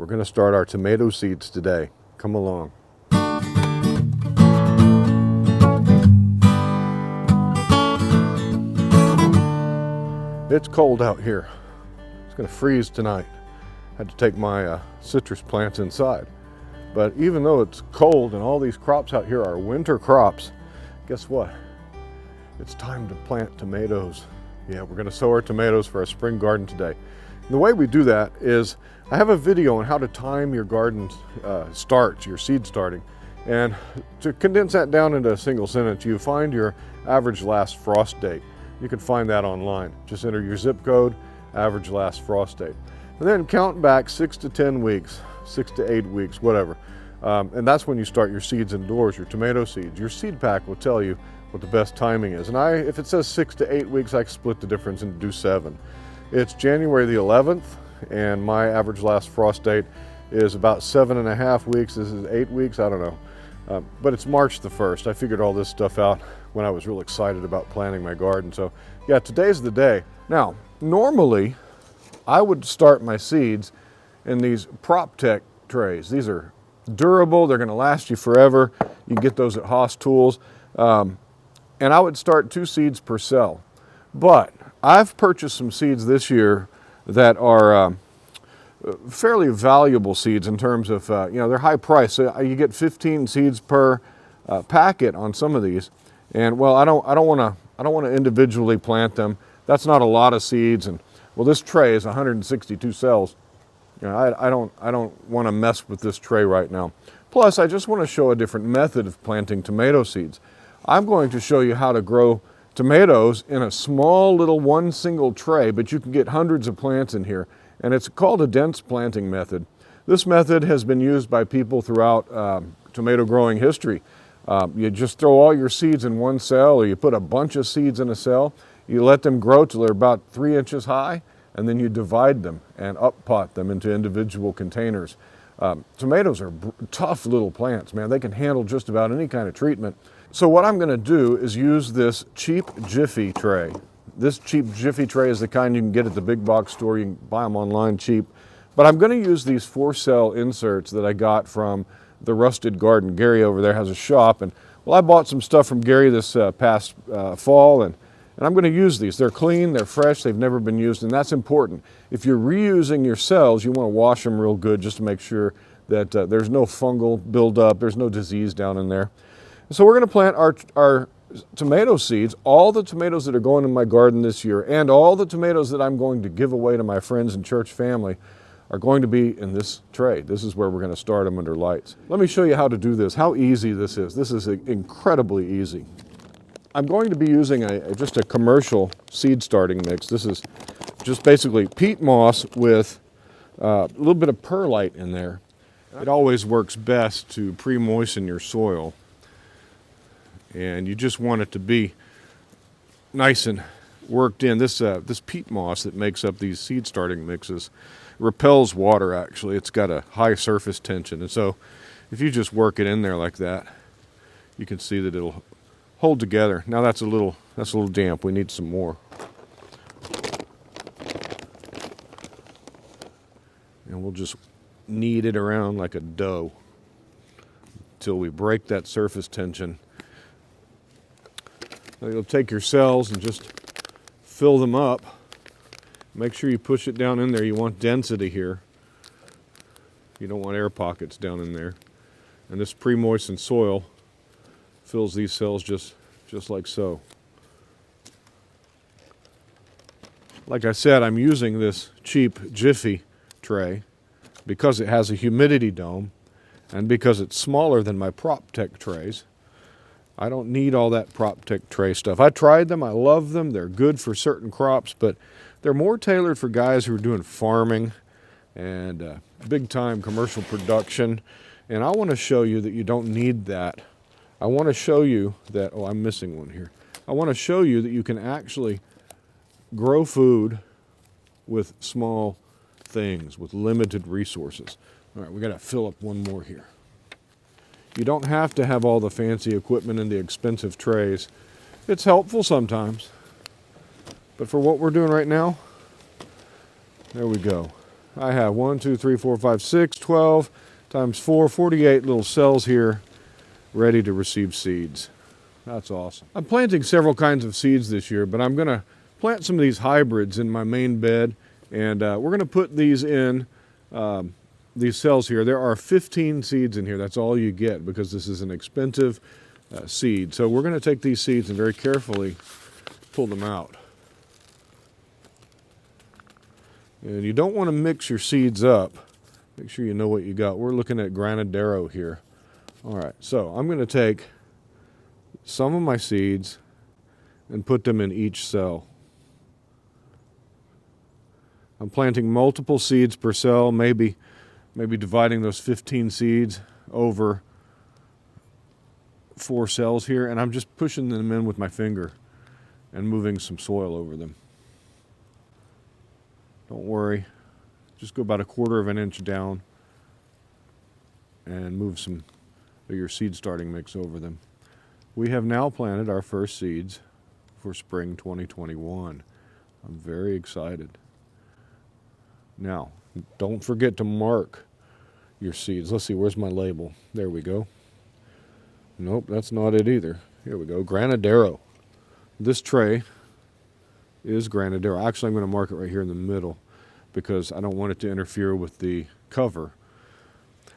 We're going to start our tomato seeds today. Come along. It's cold out here. It's going to freeze tonight. Had to take my citrus plants inside. But even though it's cold and all these crops out here are winter crops, guess what? It's time to plant tomatoes. Yeah, we're going to sow our tomatoes for our spring garden today. And the way we do that is I have a video on how to time your garden starts, your seed starting. And to condense that down into a single sentence, you find your average last frost date. You can find that online. Just enter your zip code, average last frost date. And then count back 6 to 10 weeks, 6 to 8 weeks, whatever. And that's when you start your seeds indoors, your tomato seeds. Your seed pack will tell you what the best timing is. And if it says 6 to 8 weeks, I can split the difference and do 7. It's January the 11th, and my average last frost date is about 7.5 weeks. This is 8 weeks, I don't know. But it's March the 1st. I figured all this stuff out when I was real excited about planting my garden. So yeah, today's the day. Now, normally I would start my seeds in these PropTech trays. These are durable, they're gonna last you forever. You can get those at Haas Tools. And I would start 2 seeds per cell. But I've purchased some seeds this year that are fairly valuable seeds in terms of, they're high price. So you get 15 seeds per packet on some of these. And well, I don't want to individually plant them. That's not a lot of seeds. And well, this tray is 162 cells. You know, I don't want to mess with this tray right now. Plus, I just want to show a different method of planting tomato seeds. I'm going to show you how to grow tomatoes in a small little one single tray, but you can get hundreds of plants in here. And it's called a dense planting method. This method has been used by people throughout tomato growing history. You just throw all your seeds in one cell, or you put a bunch of seeds in a cell. You let them grow till they're about 3 inches high, and then you divide them and up-pot them into individual containers. Tomatoes are tough little plants, man. They can handle just about any kind of treatment. So what I'm going to do is use this cheap Jiffy tray. This cheap Jiffy tray is the kind you can get at the big box store. You can buy them online cheap. But I'm going to use these 4-cell inserts that I got from the Rusted Garden. Gary over there has a shop, and well, I bought some stuff from Gary this past fall, and I'm going to use these. They're clean, they're fresh, they've never been used, and that's important. If you're reusing your cells, you want to wash them real good just to make sure that there's no fungal buildup, there's no disease down in there. So we're going to plant our tomato seeds, all the tomatoes that are going in my garden this year, and all the tomatoes that I'm going to give away to my friends and church family are going to be in this tray. This is where we're going to start them under lights. Let me show you how to do this, how easy this is. This is incredibly easy. I'm going to be using just a commercial seed starting mix. This is just basically peat moss with a little bit of perlite in there. It always works best to pre-moisten your soil. And you just want it to be nice and worked in. This peat moss that makes up these seed starting mixes repels water, actually. It's got a high surface tension. And so if you just work it in there like that, you can see that it'll hold together. Now that's a little damp. We need some more. And we'll just knead it around like a dough until we break that surface tension. Now you'll take your cells and just fill them up. Make sure you push it down in there. You want density here. You don't want air pockets down in there. And this pre-moistened soil fills these cells just like so. Like I said, I'm using this cheap Jiffy tray because it has a humidity dome and because it's smaller than my PropTech trays. I don't need all that PropTech tray stuff. I tried them, I love them, they're good for certain crops, but they're more tailored for guys who are doing farming and big time commercial production. And I want to show you that you don't need that. I want to show you that, oh, I'm missing one here. I want to show you that you can actually grow food with small things, with limited resources. All right, we got to fill up one more here. You don't have to have all the fancy equipment and the expensive trays. It's helpful sometimes. But for what we're doing right now, there we go. I have 1, 2, 3, 4, 5, 6, 12 times 4, 48 little cells here ready to receive seeds. That's awesome. I'm planting several kinds of seeds this year, but I'm going to plant some of these hybrids in my main bed, and we're going to put these in these cells here. There are 15 seeds in here. That's all you get because this is an expensive seed. So we're going to take these seeds and very carefully pull them out. And you don't want to mix your seeds up. Make sure you know what you got. We're looking at Granadero here. All right, so I'm going to take some of my seeds and put them in each cell. I'm planting multiple seeds per cell, maybe dividing those 15 seeds over 4 cells here, and I'm just pushing them in with my finger and moving some soil over them. Don't worry, just go about 1/4 of an inch down and move some of your seed starting mix over them. We have now planted our first seeds for spring 2021. I'm very excited. Now, don't forget to mark your seeds. Let's see, where's my label? There we go. Nope, that's not it either. Here we go, Granadero. This tray is Granadero. Actually, I'm going to mark it right here in the middle because I don't want it to interfere with the cover.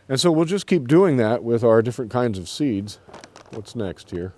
And so we'll just keep doing that with our different kinds of seeds. What's next here?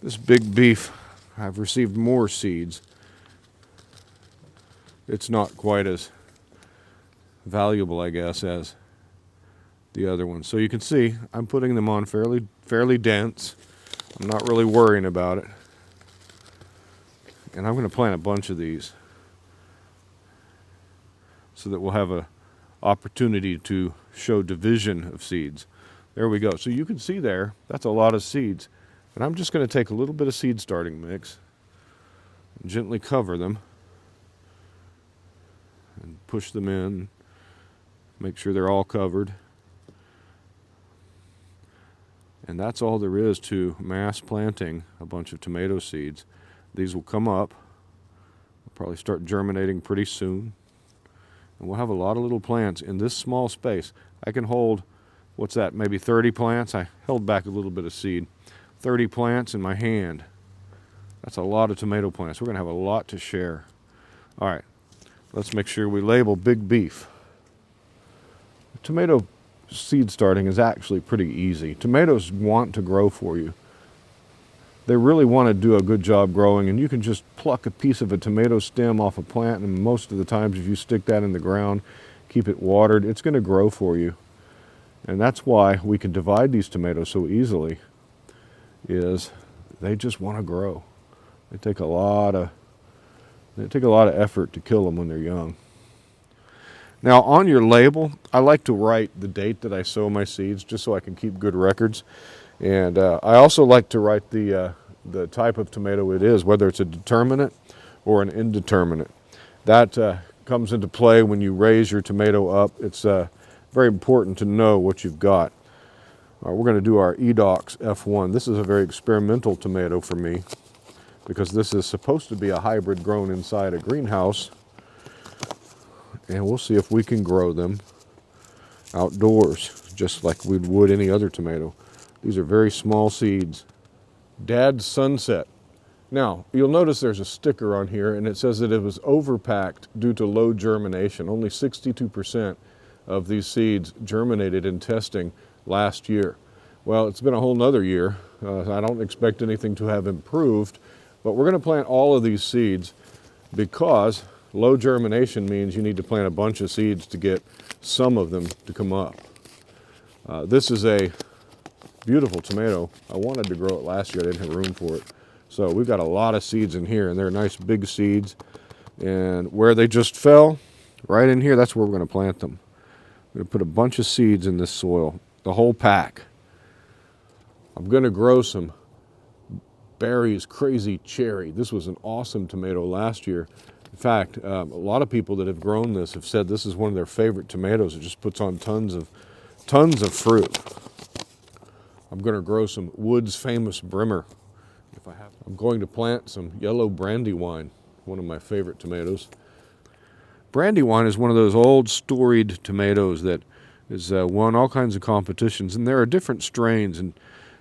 This big beef, I've received more seeds. It's not quite as valuable, I guess, as the other ones. So you can see I'm putting them on fairly dense. I'm not really worrying about it. And I'm going to plant a bunch of these so that we'll have an opportunity to show division of seeds. There we go. So you can see there, that's a lot of seeds. And I'm just going to take a little bit of seed starting mix and gently cover them and push them in, make sure they're all covered. And that's all there is to mass planting a bunch of tomato seeds. These will come up, they'll probably start germinating pretty soon. And we'll have a lot of little plants in this small space. I can hold, what's that, maybe 30 plants? I held back a little bit of seed. 30 plants in my hand. That's a lot of tomato plants. We're going to have a lot to share. All right, let's make sure we label Big Beef. Tomato seed starting is actually pretty easy. Tomatoes want to grow for you. They really want to do a good job growing, and you can just pluck a piece of a tomato stem off a plant, and most of the times if you stick that in the ground, keep it watered, it's going to grow for you. And that's why we can divide these tomatoes so easily, is they just want to grow. They take a lot of effort to kill them when they're young. Now on your label, I like to write the date that I sow my seeds just so I can keep good records. And I also like to write the type of tomato it is, whether it's a determinate or an indeterminate. That comes into play when you raise your tomato up. It's very important to know what you've got. We're going to do our Edox F1. This is a very experimental tomato for me because this is supposed to be a hybrid grown inside a greenhouse. And we'll see if we can grow them outdoors, just like we would any other tomato. These are very small seeds. Dad's Sunset. Now, you'll notice there's a sticker on here, and it says that it was overpacked due to low germination. Only 62% of these seeds germinated in testing last year. Well, it's been a whole nother year. I don't expect anything to have improved, but we're going to plant all of these seeds because low germination means you need to plant a bunch of seeds to get some of them to come up. This is a beautiful tomato. I wanted to grow it last year. I didn't have room for it. So we've got a lot of seeds in here, and they're nice big seeds. And where they just fell, right in here, that's where we're going to plant them. I'm going to put a bunch of seeds in this soil, the whole pack. I'm going to grow some Barry's Crazy Cherry. This was an awesome tomato last year. In fact, a lot of people that have grown this have said this is one of their favorite tomatoes. It just puts on tons of fruit. I'm going to grow some Wood's Famous Brimmer. If I have, I'm going to plant some Yellow Brandywine, one of my favorite tomatoes. Brandywine is one of those old storied tomatoes that has won all kinds of competitions, and there are different strains and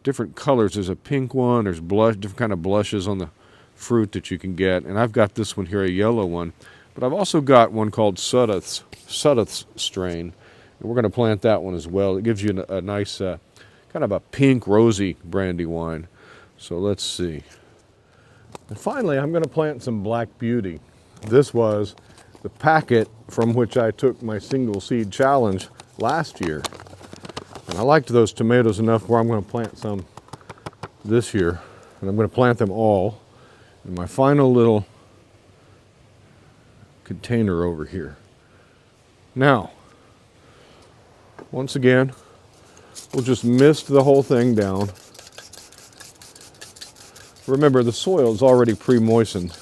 different colors. There's a pink one, there's different kind of blushes on the fruit that you can get, and I've got this one here, a yellow one, but I've also got one called Sudduth's strain, and we're going to plant that one as well. It gives you a nice kind of a pink rosy Brandywine. So let's see. And finally, I'm going to plant some Black Beauty. This was the packet from which I took my single seed challenge last year. And I liked those tomatoes enough where I'm going to plant some this year. And I'm going to plant them all in my final little container over here. Now, once again, we'll just mist the whole thing down. Remember, the soil is already pre-moistened,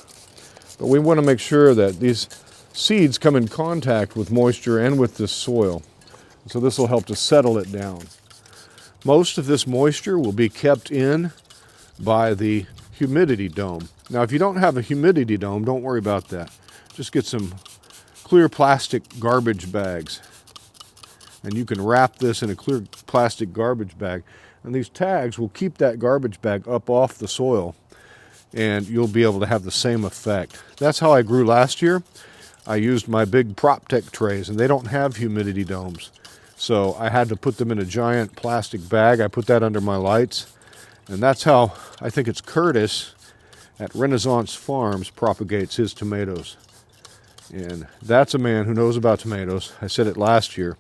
but we want to make sure that these seeds come in contact with moisture and with this soil. So this will help to settle it down. Most of this moisture will be kept in by the humidity dome. Now, if you don't have a humidity dome, don't worry about that. Just get some clear plastic garbage bags, and you can wrap this in a clear plastic garbage bag, and these tags will keep that garbage bag up off the soil, and you'll be able to have the same effect. That's how I grew last year. I used my big PropTech trays, and they don't have humidity domes, so I had to put them in a giant plastic bag. I put that under my lights, and that's how I think it's Curtis at Renaissance Farms propagates his tomatoes. And that's a man who knows about tomatoes. I said it last year.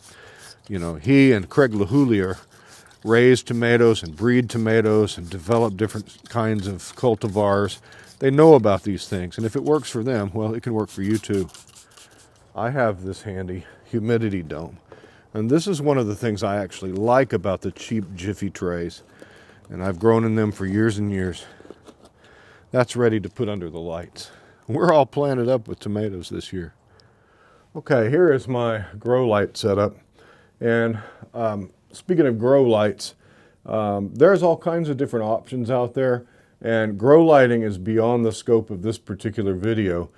You know, he and Craig LaHoulier raise tomatoes and breed tomatoes and develop different kinds of cultivars. They know about these things, and if it works for them, well, it can work for you too. I have this handy humidity dome, and this is one of the things I actually like about the cheap Jiffy trays, and I've grown in them for years and years. That's ready to put under the lights. We're all planted up with tomatoes this year. Okay, here is my grow light setup. And speaking of grow lights, there's all kinds of different options out there. And grow lighting is beyond the scope of this particular video.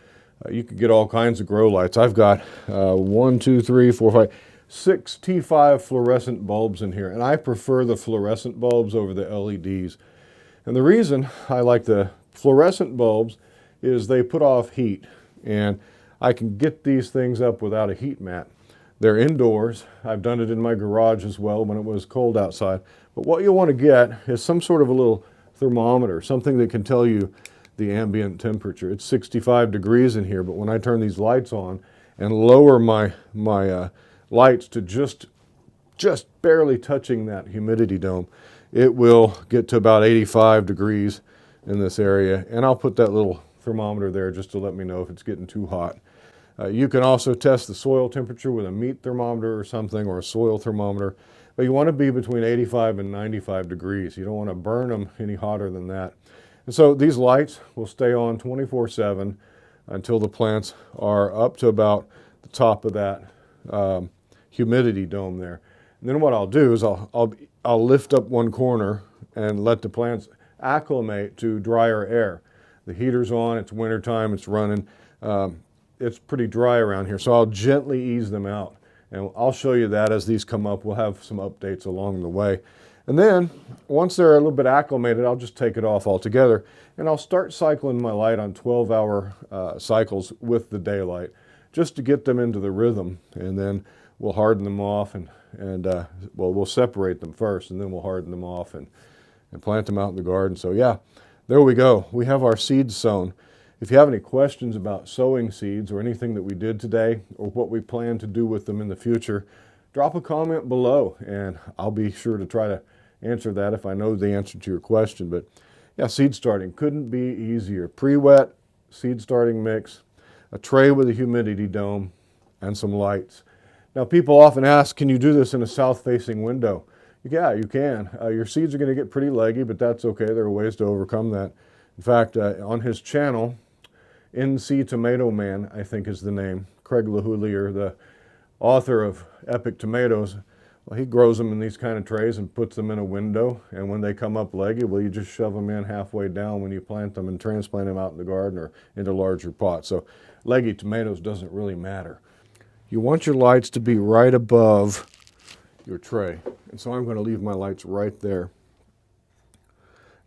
You can get all kinds of grow lights. I've got 1, 2, 3, 4, 5, 6 T5 fluorescent bulbs in here. And I prefer the fluorescent bulbs over the LEDs. And the reason I like the fluorescent bulbs is they put off heat, and I can get these things up without a heat mat. They're indoors. I've done it in my garage as well when it was cold outside. But what you'll want to get is some sort of a little thermometer, something that can tell you the ambient temperature. It's 65 degrees in here, but when I turn these lights on and lower my lights to just barely touching that humidity dome, it will get to about 85 degrees in this area, and I'll put that little thermometer there just to let me know if it's getting too hot. You can also test the soil temperature with a meat thermometer or something, or a soil thermometer, but you want to be between 85 and 95 degrees. You don't want to burn them any hotter than that. And so these lights will stay on 24/7 until the plants are up to about the top of that humidity dome there. And then what I'll do is I'll lift up one corner and let the plants acclimate to drier air. The heater's on, it's wintertime, it's running. It's pretty dry around here, so I'll gently ease them out. And I'll show you that as these come up. We'll have some updates along the way. And then, once they're a little bit acclimated, I'll just take it off altogether. And I'll start cycling my light on 12-hour cycles with the daylight, just to get them into the rhythm. And then we'll harden them off, and we'll separate them first, and then we'll harden them off and plant them out in the garden. So yeah, there we go. We have our seeds sown. If you have any questions about sowing seeds or anything that we did today or what we plan to do with them in the future, drop a comment below, and I'll be sure to try to answer that if I know the answer to your question. But yeah, seed starting couldn't be easier. Pre-wet seed starting mix, a tray with a humidity dome, and some lights. Now, people often ask, can you do this in a south-facing window? Yeah, you can. Your seeds are going to get pretty leggy, but that's okay. There are ways to overcome that. In fact, on his channel, NC Tomato Man, I think is the name, Craig LaHoulier, the author of Epic Tomatoes, Well, he grows them in these kind of trays and puts them in a window, and when they come up leggy, well, you just shove them in halfway down when you plant them and transplant them out in the garden or into larger pots. So leggy tomatoes doesn't really matter. You want your lights to be right above your tray, and so I'm going to leave my lights right there.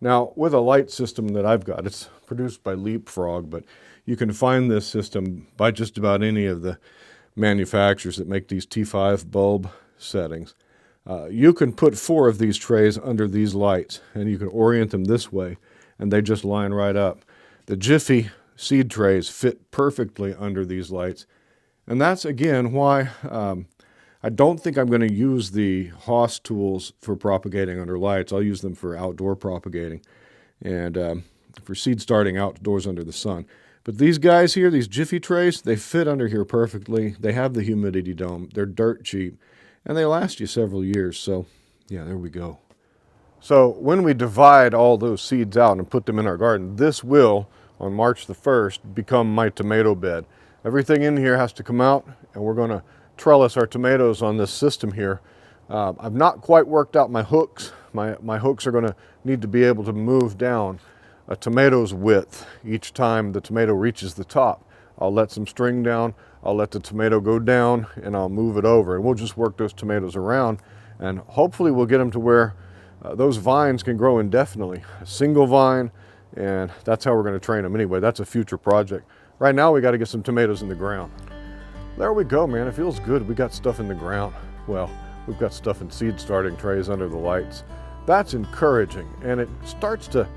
Now, with a light system that I've got, it's produced by Leapfrog, but you can find this system by just about any of the manufacturers that make these T5 bulb settings. You can put 4 of these trays under these lights, and you can orient them this way, and they just line right up. The Jiffy seed trays fit perfectly under these lights, and that's, again, why I don't think I'm going to use the Haas tools for propagating under lights. I'll use them for outdoor propagating and for seed starting outdoors under the sun. But these guys here, these Jiffy trays, they fit under here perfectly. They have the humidity dome. They're dirt cheap, and they last you several years. So, yeah, there we go. So when we divide all those seeds out and put them in our garden, this will, on March the 1st, become my tomato bed. Everything in here has to come out, and we're going to trellis our tomatoes on this system here. I've not quite worked out my hooks. My hooks are going to need to be able to move down a tomato's width each time the tomato reaches the top. I'll let some string down, I'll let the tomato go down, and I'll move it over, and we'll just work those tomatoes around, and hopefully we'll get them to where those vines can grow indefinitely. A single vine, and that's how we're going to train them. Anyway, that's a future project. Right now we got to get some tomatoes in the ground. There we go, man. It feels good. We got stuff in the ground. Well, we've got stuff in seed starting trays under the lights. That's encouraging, and it starts to,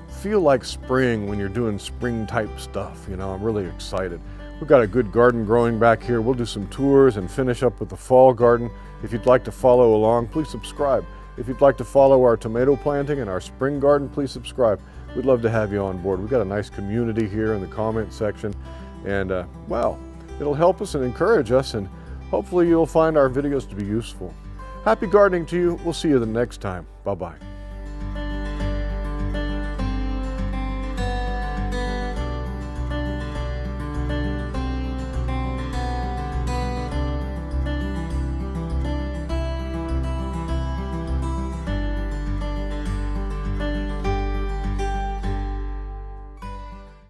feel like spring when you're doing spring type stuff. I'm really excited. We've got a good garden growing back here. We'll do some tours and finish up with the fall garden. If you'd like to follow along, please subscribe. If you'd like to follow our tomato planting and our spring garden, please subscribe. We'd love to have you on board. We've got a nice community here in the comment section, and well, it'll help us and encourage us, and hopefully you'll find our videos to be useful. Happy gardening to you. We'll see you the next time. Bye-bye.